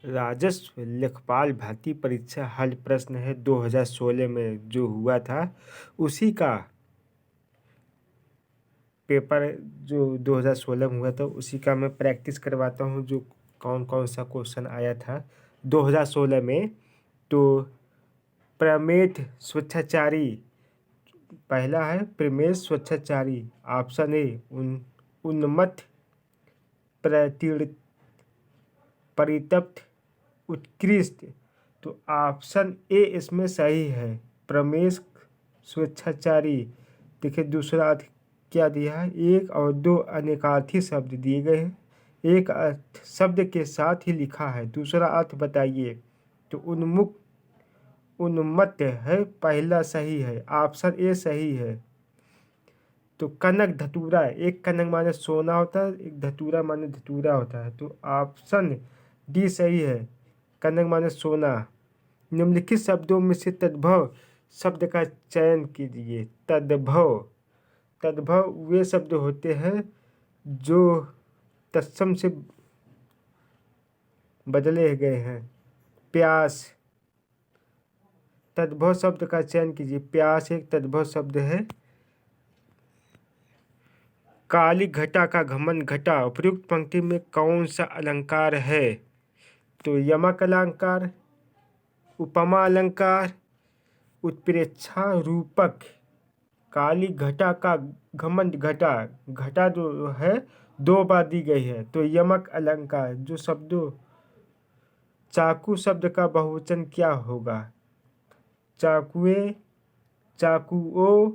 राजस्व लेखपाल भर्ती परीक्षा हल प्रश्न है 2016 में जो हुआ था उसी का पेपर जो 2016 में हुआ था उसी का मैं प्रैक्टिस करवाता हूँ। जो कौन कौन सा क्वेश्चन आया था 2016 में। तो प्रमेठ स्वच्छाचारी, पहला है प्रमेठ स्वच्छाचारी। ऑप्शन ए उन्मत्त परितप्त उत्कृष्ट। तो ऑप्शन ए इसमें सही है, प्रमेश स्वेच्छाचारी। देखिए दूसरा अर्थ क्या दिया है, एक और दो अनेकार्थी शब्द दिए गए हैं, एक अर्थ शब्द के साथ ही लिखा है, दूसरा अर्थ बताइए। तो उन्मत्त है, पहला सही है, ऑप्शन ए सही है। तो कनक धतूरा, एक कनक माने सोना होता है, एक धतूरा माने धतूरा होता है। तो ऑप्शन डी सही है, कनक माने सोना। निम्नलिखित शब्दों में से तद्भव शब्द का चयन कीजिए। तद्भव वे शब्द होते हैं जो तत्सम से बदले गए हैं। प्यास, तद्भव शब्द का चयन कीजिए। प्यास एक तद्भव शब्द है। काली घटा का घमंड घटा उपयुक्त पंक्ति में कौन सा अलंकार है? तो यमक अलंकार, उपमा अलंकार, उत्प्रेक्षा रूपक। काली घटा का घमंड घटा, घटा जो है दो बार दी गई है। तो यमक अलंकार। जो शब्दों, चाकू शब्द का बहुवचन क्या होगा? चाकुए, चाकुओ,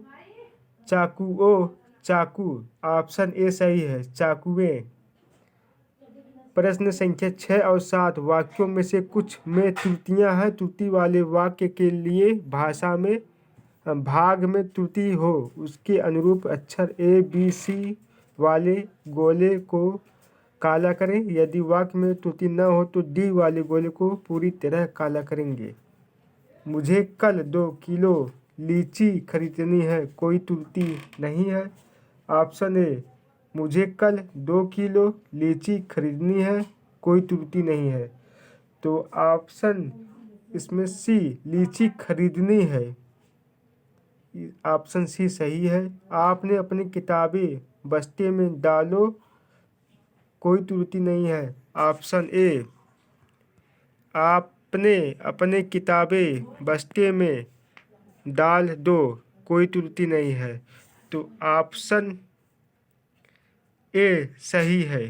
चाकुओ, चाकू। ऑप्शन ए सही है, चाकुए। प्रश्न संख्या 6 और 7, वाक्यों में से कुछ में त्रुटियां हैं। त्रुटि वाले वाक्य के लिए भाषा में भाग में त्रुटि हो उसके अनुरूप अक्षर ए बी सी वाले गोले को काला करें। यदि वाक्य में त्रुटि न हो तो डी वाले गोले को पूरी तरह काला करेंगे। मुझे कल 2 किलो लीची खरीदनी है, कोई त्रुटि नहीं है। ऑप्शन ए, मुझे कल 2 किलो लीची खरीदनी है, कोई त्रुटि नहीं है। तो ऑप्शन इसमें सी, लीची खरीदनी है, ऑप्शन सी सही है। आपने अपनी किताबें बस्ते में डालो, कोई त्रुटि नहीं है। ऑप्शन ए, आपने अपने किताबें बस्ते में डाल दो, कोई त्रुटि नहीं है। तो ऑप्शन ए सही है,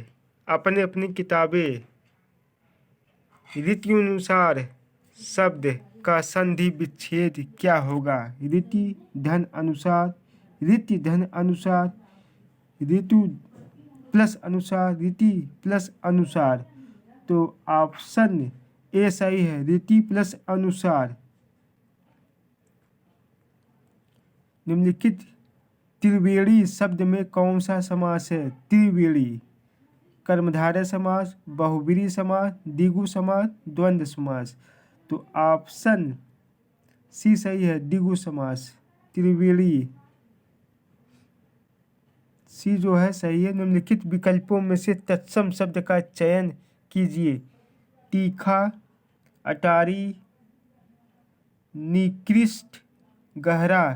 अपने अपनी किताबें। रीत्यनुसार शब्द का संधि विच्छेद क्या होगा? रीति धन अनुसार, रीति धन अनुसार, ऋतु प्लस अनुसार, रीति प्लस अनुसार। तो ऑप्शन ए सही है, रीति प्लस अनुसार। निम्नलिखित त्रिवेणी शब्द में कौन सा समास है? त्रिवेणी, कर्मधारय समास, बहुब्रीहि समास, द्विगु समास, द्वंद्व समास। तो ऑप्शन सी सही है, द्विगु समास। त्रिवेणी सी जो है सही है। निम्नलिखित विकल्पों में से तत्सम शब्द का चयन कीजिए। तीखा, अटारी, निकृष्ट, गहरा।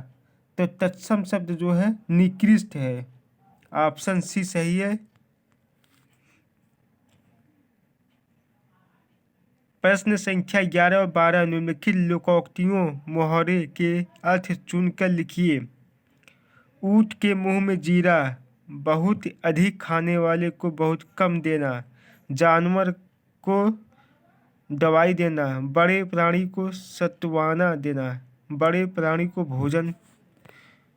तो तत्सम शब्द जो है निकृष्ट है, ऑप्शन सी सही है। प्रश्न संख्या 11 और 12, निम्नलिखित लोकोक्तियों मोहरे के अर्थ चुनकर लिखिए। ऊँट के मुंह में जीरा, बहुत अधिक खाने वाले को बहुत कम देना, जानवर को दवाई देना, बड़े प्राणी को सत्वाना देना, बड़े प्राणी को भोजन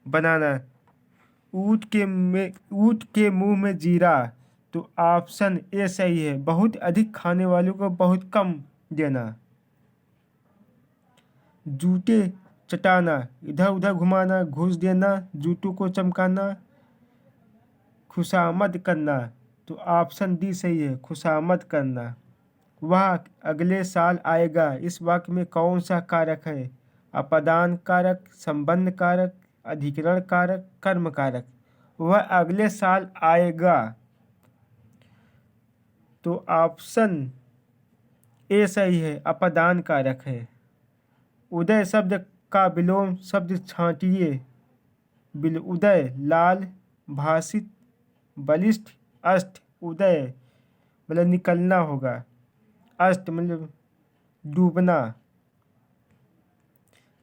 बनाना। ऊँट के मुंह में जीरा। तो ऑप्शन ए सही है, बहुत अधिक खाने वालों को बहुत कम देना। जूते चटाना, इधर उधर घुमाना, घूस देना, जूतों को चमकाना, खुशामद करना। तो ऑप्शन डी सही है, खुशामद करना। वह अगले साल आएगा, इस वाक्य में कौन सा कारक है? अपदान कारक, संबंध कारक, अधिकरण कारक, कर्म कारक। वह अगले साल आएगा। तो ऑप्शन ए सही है, अपादान कारक है। उदय शब्द का विलोम शब्द छांटिए। उदय, लाल, भाषित, बलिष्ठ, अष्ट। उदय मतलब निकलना होगा, अष्ट मतलब डूबना।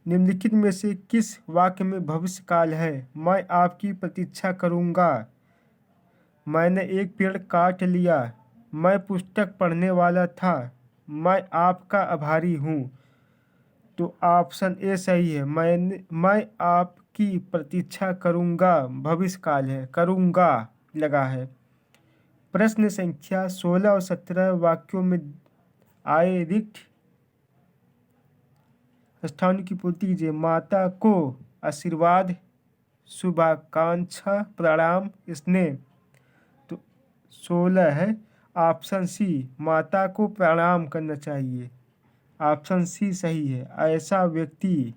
निम्नलिखित में से किस वाक्य में भविष्य काल है? मैं आपकी प्रतीक्षा करूंगा, मैंने एक पेड़ काट लिया, मैं पुस्तक पढ़ने वाला था, मैं आपका आभारी हूँ। तो ऑप्शन ए सही है। मैं आपकी प्रतीक्षा करूंगा भविष्य काल है, करूंगा लगा है। प्रश्न संख्या 16 और 17 वाक्यों में आए रिक्त स्थान की पूर्ति कीजिए। माता को आशीर्वाद, शुभाकांक्षा, प्रणाम, स्नेह। तो 16 है ऑप्शन सी, माता को प्रणाम करना चाहिए। ऑप्शन सी सही है। ऐसा व्यक्ति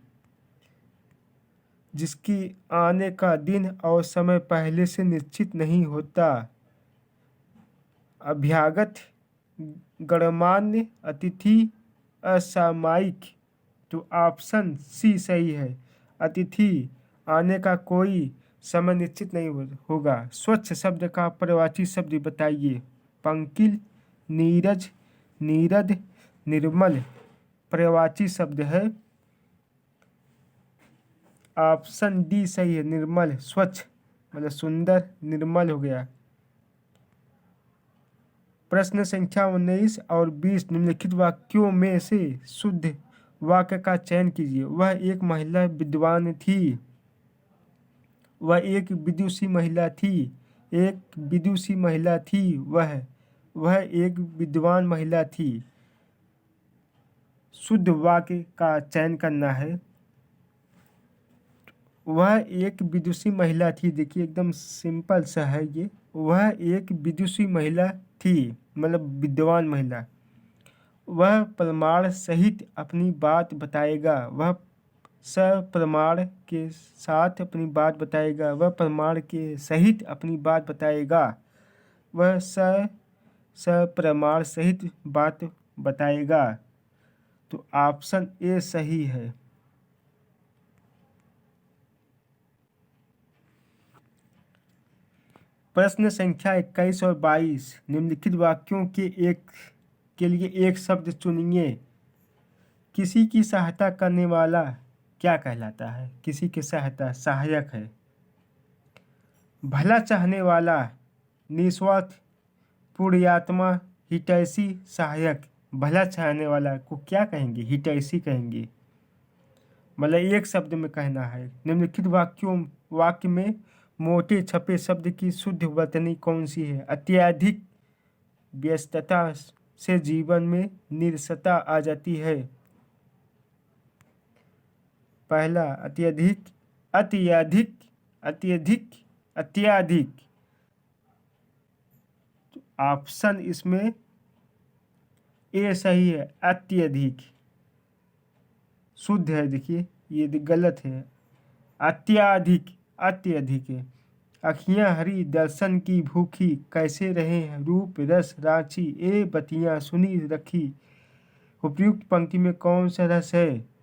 जिसकी आने का दिन और समय पहले से निश्चित नहीं होता, अभ्यागत, गणमान्य, अतिथि, असामयिक। तो ऑप्शन सी सही है। अतिथि आने का कोई समय निश्चित नहीं होगा। स्वच्छ शब्द का पर्यायवाची शब्द बताइए। पंकिल, नीरज, नीरद, निर्मल। पर्यायवाची शब्द है ऑप्शन डी सही है, निर्मल। स्वच्छ मतलब सुंदर, निर्मल हो गया। प्रश्न संख्या 19 और 20 निम्नलिखित वाक्यों में से शुद्ध वाक्य का चयन कीजिए। वह एक महिला विद्वान थी। वह एक विदुषी महिला थी। एक विदुषी महिला थी। वह एक विद्वान महिला थी। शुद्ध वाक्य का चयन करना है। वह एक विदुषी महिला थी, देखिए एकदम सिंपल सा है ये। वह एक विदुषी महिला थी मतलब विद्वान महिला। वह प्रमाण सहित अपनी बात बताएगा। वह सप्रमाण के साथ अपनी बात बताएगा। वह प्रमाण के सहित अपनी बात बताएगा। वह सप्रमाण सहित बात बताएगा। तो ऑप्शन ए सही है। प्रश्न संख्या 21 और 22 निम्नलिखित वाक्यों के लिए एक शब्द चुनिए। किसी की सहायता करने वाला क्या कहलाता है? किसी की सहायता, सहायक है। भला चाहने वाला, निस्वार्थ, पुण्यात्मा, हितैषी, सहायक। भला चाहने वाला को क्या कहेंगे? हितैषी कहेंगे। मतलब एक शब्द में कहना है। निम्नलिखित वाक्य में मोटे छपे शब्द की शुद्ध वर्तनी कौन सी है? अत्यधिक व्यस्तता से जीवन में नीरसता आ जाती है। पहला अत्यधिक, अत्यधिक, अत्यधिक, अत्याधिक। ऑप्शन इसमें ए सही है, अत्यधिक। शुद्ध है, देखिए ये गलत है। अत्याधिक, अत्यधिक है। अखियाँ हरी दर्शन की भूखी, कैसे रहे हैं रूप रस रांची, ए बतियाँ सुनी रखी। उपयुक्त पंक्ति में कौन सा रस है?